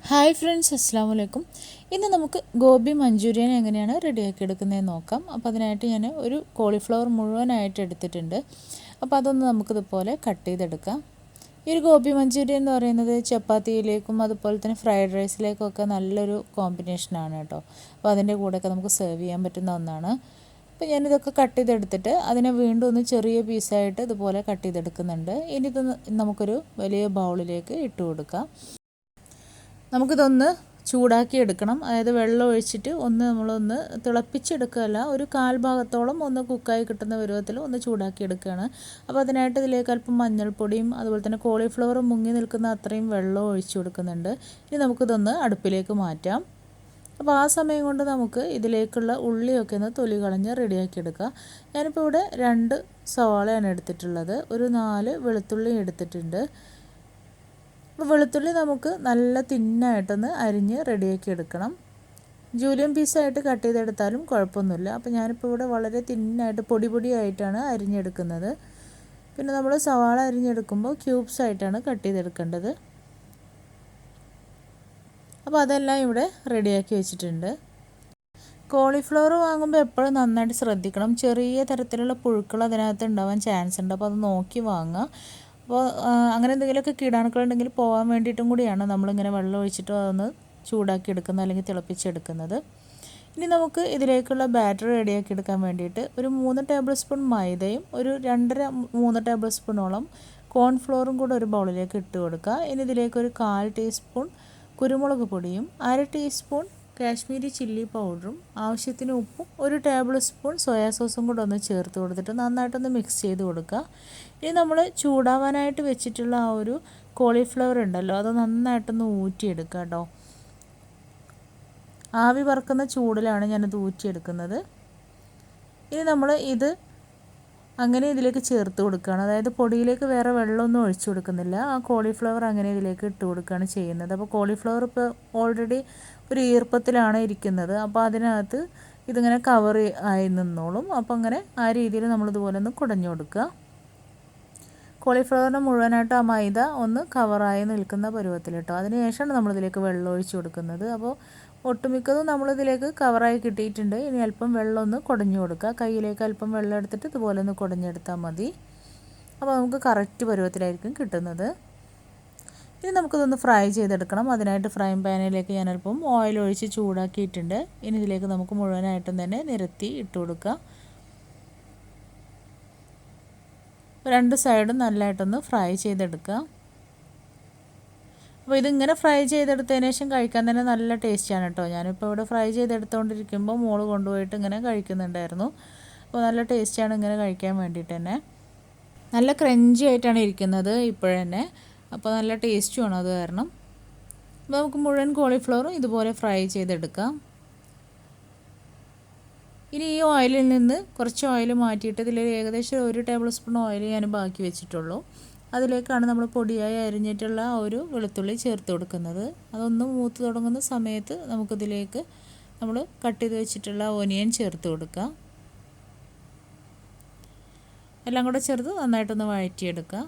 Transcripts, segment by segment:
Hi friends, അസ്സാം വലൈക്കും. ഇന്ന് നമുക്ക് ഗോബി മഞ്ചൂരിയൻ എങ്ങനെയാണ് റെഡിയാക്കി എടുക്കുന്നതെന്ന് നോക്കാം. അപ്പോൾ അതിനായിട്ട് ഞാൻ ഒരു കോളിഫ്ലവർ മുഴുവനായിട്ട് എടുത്തിട്ടുണ്ട്. അപ്പോൾ അതൊന്ന് നമുക്കിതുപോലെ കട്ട് ചെയ്തെടുക്കാം. ഈ ഒരു ഗോബി മഞ്ചൂരിയൻ എന്ന് പറയുന്നത് ചപ്പാത്തിയിലേക്കും അതുപോലെ തന്നെ ഫ്രൈഡ് റൈസിലേക്കൊക്കെ നല്ലൊരു കോമ്പിനേഷനാണ് കേട്ടോ. അപ്പോൾ അതിൻ്റെ കൂടെയൊക്കെ നമുക്ക് സെർവ് ചെയ്യാൻ പറ്റുന്ന ഒന്നാണ്. അപ്പോൾ ഞാനിതൊക്കെ കട്ട് ചെയ്തെടുത്തിട്ട് അതിനെ വീണ്ടും ഒന്ന് ചെറിയ പീസായിട്ട് ഇതുപോലെ കട്ട് ചെയ്തെടുക്കുന്നുണ്ട്. ഇനി ഇത് നമുക്കൊരു വലിയ ബൗളിലേക്ക് ഇട്ട് കൊടുക്കാം. നമുക്കിതൊന്ന് ചൂടാക്കി എടുക്കണം. അതായത് വെള്ളം ഒഴിച്ചിട്ട് നമ്മളൊന്ന് തിളപ്പിച്ചെടുക്കുകയല്ല, ഒരു കാൽ ഭാഗത്തോളം ഒന്ന് കുക്കായി കിട്ടുന്ന പരുവത്തിൽ ഒന്ന് ചൂടാക്കി എടുക്കുകയാണ്. അപ്പോൾ അതിനായിട്ട് ഇതിലേക്ക് അല്പം മഞ്ഞൾപ്പൊടിയും അതുപോലെ തന്നെ കോളിഫ്ലവർ മുങ്ങി നിൽക്കുന്ന അത്രയും വെള്ളം ഒഴിച്ചു കൊടുക്കുന്നുണ്ട്. ഇനി നമുക്കിതൊന്ന് അടുപ്പിലേക്ക് മാറ്റാം. അപ്പോൾ ആ സമയം കൊണ്ട് നമുക്ക് ഇതിലേക്കുള്ള ഉള്ളിയൊക്കെ ഒന്ന് തൊലി കളഞ്ഞ് റെഡിയാക്കി എടുക്കുക. ഞാനിപ്പോൾ ഇവിടെ 2 സവാളയാണ് എടുത്തിട്ടുള്ളത്. ഒരു 4 വെളുത്തുള്ളി എടുത്തിട്ടുണ്ട്. അപ്പോൾ വെളുത്തുള്ളി നമുക്ക് നല്ല തിന്നായിട്ടൊന്ന് അരിഞ്ഞ് റെഡിയാക്കി എടുക്കണം. ജൂലിയൻ പീസായിട്ട് കട്ട് ചെയ്തെടുത്താലും കുഴപ്പമൊന്നുമില്ല. അപ്പോൾ ഞാനിപ്പോൾ ഇവിടെ വളരെ തിന്നായിട്ട് പൊടിയായിട്ടാണ് അരിഞ്ഞെടുക്കുന്നത്. പിന്നെ നമ്മൾ സവാള അരിഞ്ഞെടുക്കുമ്പോൾ ക്യൂബ്സ് ആയിട്ടാണ് കട്ട് ചെയ്തെടുക്കേണ്ടത്. അപ്പോൾ അതെല്ലാം ഇവിടെ റെഡിയാക്കി വെച്ചിട്ടുണ്ട്. കോളിഫ്ലവർ വാങ്ങുമ്പോൾ എപ്പോഴും നന്നായിട്ട് ശ്രദ്ധിക്കണം. ചെറിയ തരത്തിലുള്ള പുഴുക്കൾ അതിനകത്ത് ഉണ്ടാവാൻ ചാൻസ് ഉണ്ട്. അപ്പോൾ അത് നോക്കി വാങ്ങുക. അപ്പോൾ അങ്ങനെ എന്തെങ്കിലുമൊക്കെ കീടാണുക്കളുണ്ടെങ്കിൽ പോകാൻ വേണ്ടിയിട്ടും കൂടിയാണ് നമ്മളിങ്ങനെ വെള്ളം ഒഴിച്ചിട്ട് അതൊന്ന് ചൂടാക്കി എടുക്കുന്നത് അല്ലെങ്കിൽ തിളപ്പിച്ചെടുക്കുന്നത്. ഇനി നമുക്ക് ഇതിലേക്കുള്ള ബാറ്റർ റെഡിയാക്കി എടുക്കാൻ വേണ്ടിയിട്ട് ഒരു 3 ടേബിൾ സ്പൂൺ മൈദയും ഒരു 2.5-3 ടേബിൾ സ്പൂണോളം കോൺഫ്ലോറും കൂടെ ഒരു ബൗളിലേക്ക് ഇട്ട് കൊടുക്കുക. ഇനി ഇതിലേക്ക് ഒരു 1/4 ടീസ്പൂൺ കുരുമുളക് പൊടിയും 1/2 ടീസ്പൂൺ കാശ്മീരി ചില്ലി പൗഡറും ആവശ്യത്തിന് ഉപ്പും 1 ടേബിൾ സ്പൂൺ സോയാ സോസും കൂടെ ഒന്ന് ചേർത്ത് കൊടുത്തിട്ട് നന്നായിട്ടൊന്ന് മിക്സ് ചെയ്ത് കൊടുക്കുക. ഇനി നമ്മൾ ചൂടാവാനായിട്ട് വെച്ചിട്ടുള്ള ആ ഒരു കോളിഫ്ലവർ ഉണ്ടല്ലോ, അത് നന്നായിട്ടൊന്ന് ഊറ്റിയെടുക്കുക കേട്ടോ. ആവി പറക്കുന്ന ചൂടിലാണ് ഞാനത് ഊറ്റിയെടുക്കുന്നത്. ഇനി നമ്മൾ ഇത് അങ്ങനെ ഇതിലേക്ക് ചേർത്ത് കൊടുക്കുകയാണ്. അതായത് പൊടിയിലേക്ക് വേറെ വെള്ളമൊന്നും ഒഴിച്ചു കൊടുക്കുന്നില്ല. ആ കോളിഫ്ലവർ അങ്ങനെ ഇതിലേക്ക് ഇട്ട് കൊടുക്കുകയാണ് ചെയ്യുന്നത്. അപ്പോൾ കോളിഫ്ലവർ ഇപ്പോൾ ഓൾറെഡി ഒരു ഈർപ്പത്തിലാണ് ഇരിക്കുന്നത്. അപ്പോൾ അതിനകത്ത് ഇതിങ്ങനെ കവർ ആയി നിന്നോളും. അപ്പോൾ അങ്ങനെ ആ രീതിയിൽ നമ്മളിതുപോലെ ഒന്ന് കുടഞ്ഞു കൊടുക്കുക. കോളിഫ്ലവറിന് മുഴുവനായിട്ട് ആ മൈദ ഒന്ന് കവറായി നിൽക്കുന്ന പരുവത്തിൽ കേട്ടോ. അതിനുശേഷമാണ് നമ്മളിതിലേക്ക് വെള്ളം ഒഴിച്ചു കൊടുക്കുന്നത്. അപ്പോൾ ഒട്ടുമിക്കതും നമ്മളിതിലേക്ക് കവറായി കിട്ടിയിട്ടുണ്ട്. ഇനി അല്പം വെള്ളം ഒന്ന് കുടഞ്ഞു കൊടുക്കുക. കയ്യിലേക്ക് അല്പം വെള്ളം എടുത്തിട്ട് ഇതുപോലെ ഒന്ന് കുടഞ്ഞെടുത്താൽ മതി. അപ്പോൾ നമുക്ക് കറക്റ്റ് പരുവത്തിലായിരിക്കും കിട്ടുന്നത്. ഇനി നമുക്കിതൊന്ന് ഫ്രൈ ചെയ്തെടുക്കണം. അതിനായിട്ട് ഫ്രൈങ് പാനിലേക്ക് ഞാൻ അല്പം ഓയിൽ ഒഴിച്ച് ചൂടാക്കിയിട്ടുണ്ട്. ഇനി ഇതിലേക്ക് നമുക്ക് മുഴുവനായിട്ടും തന്നെ നിരത്തി ഇട്ട് കൊടുക്കുക. 2 സൈഡും നല്ലതായിട്ടൊന്ന് ഫ്രൈ ചെയ്തെടുക്കുക. അപ്പോൾ ഇതിങ്ങനെ ഫ്രൈ ചെയ്തെടുത്തതിന് ശേഷം കഴിക്കാൻ തന്നെ നല്ല ടേസ്റ്റാണ് കേട്ടോ. ഞാനിപ്പോൾ ഇവിടെ ഫ്രൈ ചെയ്തെടുത്തുകൊണ്ടിരിക്കുമ്പോൾ മോള് കൊണ്ടുപോയിട്ട് ഇങ്ങനെ കഴിക്കുന്നുണ്ടായിരുന്നു. അപ്പോൾ നല്ല ടേസ്റ്റാണ് ഇങ്ങനെ കഴിക്കാൻ വേണ്ടിയിട്ട് തന്നെ. നല്ല ക്രഞ്ചി ആയിട്ടാണ് ഇരിക്കുന്നത് ഇപ്പോഴന്നെ. അപ്പോൾ നല്ല ടേസ്റ്റുമാണ് അത് കാരണം. അപ്പോൾ നമുക്ക് മുഴുവൻ കോളിഫ്ലവറും ഇതുപോലെ ഫ്രൈ ചെയ്തെടുക്കാം. ഇനി ഈ ഓയിലിൽ നിന്ന് കുറച്ച് ഓയിൽ മാറ്റിയിട്ട് ഇതിൽ ഏകദേശം 1 ടേബിൾ സ്പൂൺ ഓയിൽ ഞാൻ ബാക്കി വെച്ചിട്ടുള്ളൂ. അതിലേക്കാണ് നമ്മൾ പൊടിയായി അരിഞ്ഞിട്ടുള്ള ഒരു വെളുത്തുള്ളി ചേർത്ത് കൊടുക്കുന്നത്. അതൊന്ന് മൂത്ത് തുടങ്ങുന്ന സമയത്ത് നമുക്കിതിലേക്ക് നമ്മൾ കട്ട് ചെയ്ത് വെച്ചിട്ടുള്ള ഓനിയൻ ചേർത്ത് കൊടുക്കുക. എല്ലാം കൂടെ ചേർത്ത് നന്നായിട്ടൊന്ന് വഴറ്റിയെടുക്കുക.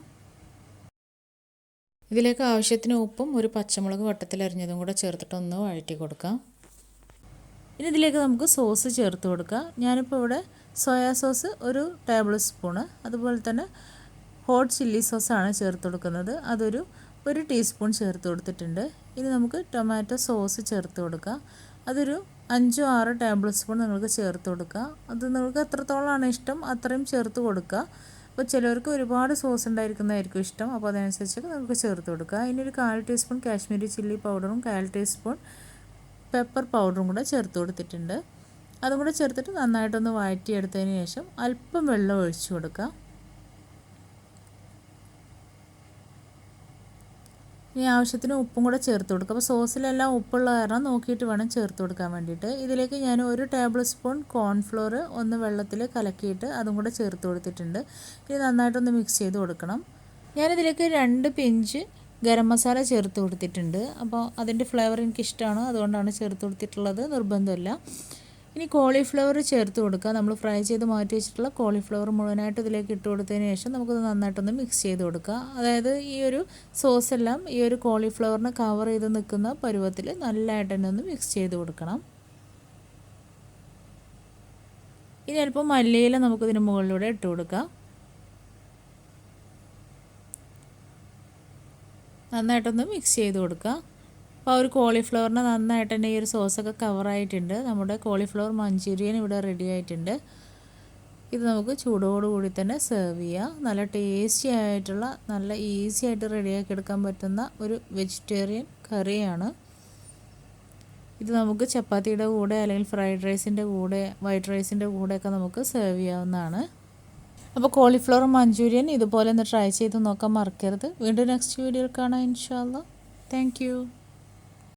ഇതിലേക്ക് ആവശ്യത്തിന് ഉപ്പും ഒരു പച്ചമുളക് വട്ടത്തിൽ അരിഞ്ഞതും കൂടെ ചേർത്തിട്ടൊന്ന് വഴറ്റി കൊടുക്കാം. ഇനി ഇതിലേക്ക് നമുക്ക് സോസ് ചേർത്ത് കൊടുക്കാം. ഞാനിപ്പോൾ ഇവിടെ സോയാ സോസ് 1 ടേബിൾ സ്പൂണ്, അതുപോലെ തന്നെ ഹോട്ട് ചില്ലി സോസാണ് ചേർത്ത് കൊടുക്കുന്നത്. അതൊരു 1 ടീസ്പൂൺ ചേർത്ത് കൊടുത്തിട്ടുണ്ട്. ഇനി നമുക്ക് ടൊമാറ്റോ സോസ് ചേർത്ത് കൊടുക്കാം. അതൊരു 5-6 ടേബിൾ സ്പൂൺ നിങ്ങൾക്ക് ചേർത്ത് കൊടുക്കുക. അത് നിങ്ങൾക്ക് എത്രത്തോളമാണ് ഇഷ്ടം അത്രയും ചേർത്ത് കൊടുക്കുക. അപ്പോൾ ചിലവർക്ക് ഒരുപാട് സോസ് ഉണ്ടായിരിക്കുന്നതായിരിക്കും ഇഷ്ടം. അപ്പോൾ അതനുസരിച്ച് നമുക്ക് ചേർത്ത് കൊടുക്കുക. ഇനി ഒരു 1/4 ടീസ്പൂൺ കാശ്മീരി ചില്ലി പൗഡറും 1/4 ടീസ്പൂൺ പെപ്പർ പൗഡറും കൂടെ ചേർത്ത് കൊടുത്തിട്ടുണ്ട്. അതും കൂടെ ചേർത്തിട്ട് നന്നായിട്ടൊന്ന് വഴറ്റിയെടുത്തതിന് ശേഷം അല്പം വെള്ളം ഒഴിച്ചു കൊടുക്കുക. ഇനി ആവശ്യത്തിന് ഉപ്പും കൂടെ ചേർത്ത് കൊടുക്കുക. അപ്പോൾ സോസിലെല്ലാം ഉപ്പുള്ള കാരണം നോക്കിയിട്ട് വേണം ചേർത്ത് കൊടുക്കാൻ വേണ്ടിയിട്ട്. ഇതിലേക്ക് ഞാൻ 1 ടേബിൾ സ്പൂൺ കോൺഫ്ലോർ ഒന്ന് വെള്ളത്തിൽ കലക്കിയിട്ട് അതും കൂടെ ചേർത്ത് കൊടുത്തിട്ടുണ്ട്. ഇനി നന്നായിട്ടൊന്ന് മിക്സ് ചെയ്ത് കൊടുക്കണം. ഞാനിതിലേക്ക് 2 പിഞ്ച് ഗരം മസാല ചേർത്ത് കൊടുത്തിട്ടുണ്ട്. അപ്പോൾ അതിൻ്റെ ഫ്ലേവർ എനിക്കിഷ്ടമാണ്, അതുകൊണ്ടാണ് ചേർത്ത് കൊടുത്തിട്ടുള്ളത്, നിർബന്ധമില്ല. ഇനി കോളിഫ്ലവർ ചേർത്ത് കൊടുക്കുക. നമ്മൾ ഫ്രൈ ചെയ്ത് മാറ്റി വെച്ചിട്ടുള്ള കോളിഫ്ലവർ മുഴുവനായിട്ട് ഇതിലേക്ക് ഇട്ട് കൊടുത്തതിന് ശേഷം നമുക്കത് നന്നായിട്ടൊന്ന് മിക്സ് ചെയ്ത് കൊടുക്കുക. അതായത് ഈ ഒരു സോസ് എല്ലാം ഈ ഒരു കോളിഫ്ലവറിനെ കവർ ചെയ്ത് നിൽക്കുന്ന പരുവത്തിൽ നല്ലതായിട്ട് തന്നെ ഒന്ന് മിക്സ് ചെയ്ത് കൊടുക്കണം. ഇനി അല്പം മല്ലിയില നമുക്കിതിന് മുകളിലൂടെ ഇട്ട് കൊടുക്കാം. നന്നായിട്ടൊന്ന് മിക്സ് ചെയ്ത് കൊടുക്കുക. അപ്പോൾ ഒരു കോളിഫ്ലവറിന് നന്നായിട്ട് തന്നെ ഈ ഒരു സോസൊക്കെ കവറായിട്ടുണ്ട്. നമ്മുടെ കോളിഫ്ലവർ മഞ്ചൂരിയൻ ഇവിടെ റെഡി ആയിട്ടുണ്ട്. ഇത് നമുക്ക് ചൂടോടുകൂടി തന്നെ സെർവ് ചെയ്യാം. നല്ല ടേസ്റ്റി ആയിട്ടുള്ള, നല്ല ഈസി ആയിട്ട് റെഡിയാക്കി എടുക്കാൻ പറ്റുന്ന ഒരു വെജിറ്റേറിയൻ കറിയാണ്. ഇത് നമുക്ക് ചപ്പാത്തിയുടെ കൂടെ അല്ലെങ്കിൽ ഫ്രൈഡ് റൈസിൻ്റെ കൂടെ, വൈറ്റ് റൈസിൻ്റെ കൂടെയൊക്കെ നമുക്ക് സെർവ് ചെയ്യാവുന്നതാണ്. അപ്പോൾ കോളിഫ്ലവർ മഞ്ചൂരിയൻ ഇതുപോലെ ഒന്ന് ട്രൈ ചെയ്ത് നോക്കാൻ മറക്കരുത്. വീണ്ടും നെക്സ്റ്റ് വീഡിയോയിൽ കാണാം ഇൻഷാ അല്ലാഹ്. Thank you.